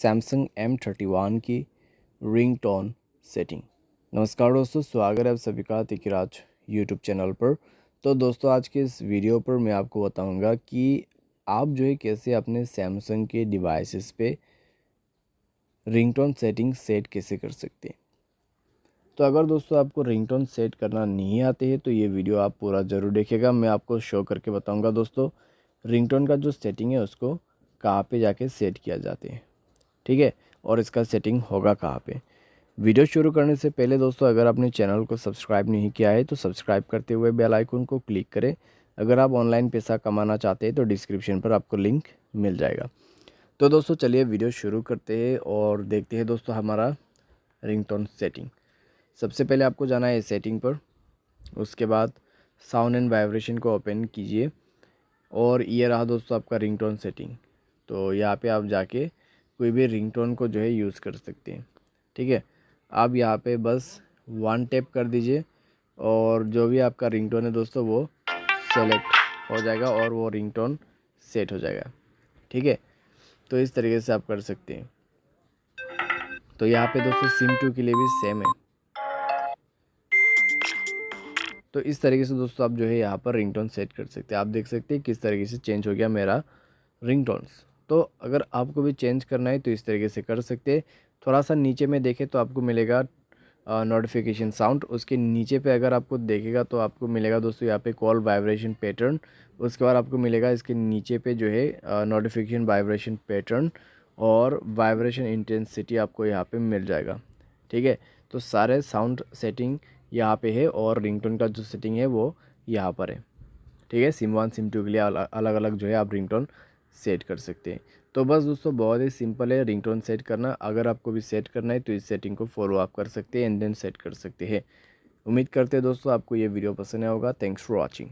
Samsung M31 की ringtone setting. नमस्कार दोस्तों, स्वागत है आप सभी का तिकिराज यूट्यूब चैनल पर। तो दोस्तों, आज के इस वीडियो पर मैं आपको बताऊंगा कि आप जो है कैसे अपने सैमसंग के डिवाइसेस पे रिंगटोन सेटिंग सेट कैसे कर सकते हैं। तो अगर दोस्तों आपको रिंगटोन सेट करना नहीं आते हैं तो ये वीडियो आप पूरा ज़रूर देखिएगा। मैं आपको शो करके बताऊंगा दोस्तों रिंगटोन का जो सेटिंग है उसको कहाँ पे जाके सेट किया जाते हैं, ठीक है, और इसका सेटिंग होगा कहाँ पे। वीडियो शुरू करने से पहले दोस्तों, अगर आपने चैनल को सब्सक्राइब नहीं किया है तो सब्सक्राइब करते हुए बेल आइकन को क्लिक करें। अगर आप ऑनलाइन पैसा कमाना चाहते हैं तो डिस्क्रिप्शन पर आपको लिंक मिल जाएगा। तो दोस्तों चलिए वीडियो शुरू करते हैं और देखते हैं दोस्तों हमारा रिंगटोन सेटिंग। सबसे पहले आपको जाना है सेटिंग पर, उसके बाद साउंड एंड वाइब्रेशन को ओपन कीजिए और ये रहा दोस्तों आपका रिंगटोन सेटिंग। तो यहाँ पे आप जाके कोई भी रिंगटोन को जो है यूज़ कर सकते हैं, ठीक है। आप यहाँ पे बस वन टैप कर दीजिए और जो भी आपका रिंगटोन है दोस्तों वो सेलेक्ट हो जाएगा और वो रिंगटोन सेट हो जाएगा, ठीक है। तो इस तरीके से आप कर सकते हैं। तो यहाँ पे दोस्तों सिम 2 के लिए भी सेम है। तो इस तरीके से दोस्तों आप जो है यहाँ पर रिंगटोन सेट कर सकते हैं। आप देख सकते हैं किस तरीके से चेंज हो गया मेरा रिंगटोन्स। तो अगर आपको भी चेंज करना है तो इस तरीके से कर सकते हैं। थोड़ा सा नीचे में देखें तो आपको मिलेगा नोटिफिकेशन साउंड। उसके नीचे पे अगर आपको देखेगा तो आपको मिलेगा दोस्तों यहाँ पे कॉल वाइब्रेशन पैटर्न। उसके बाद आपको मिलेगा इसके नीचे पे जो है नोटिफिकेशन वाइब्रेशन पैटर्न और वाइब्रेशन इंटेंसिटी आपको यहाँ पे मिल जाएगा, ठीक है। तो सारे साउंड सेटिंग यहाँ पे है और रिंगटोन का जो सेटिंग है वो यहाँ पर है, ठीक है। सिम 1 सिम 2 के लिए अलग अलग जो है आप रिंगटोन सेट कर सकते हैं। तो बस दोस्तों बहुत ही सिंपल है रिंगटोन सेट करना। अगर आपको भी सेट करना है तो इस सेटिंग को फॉलो आप कर सकते हैं एंड देन सेट कर सकते हैं। उम्मीद करते हैं दोस्तों आपको ये वीडियो पसंद आया होगा। Thanks for watching.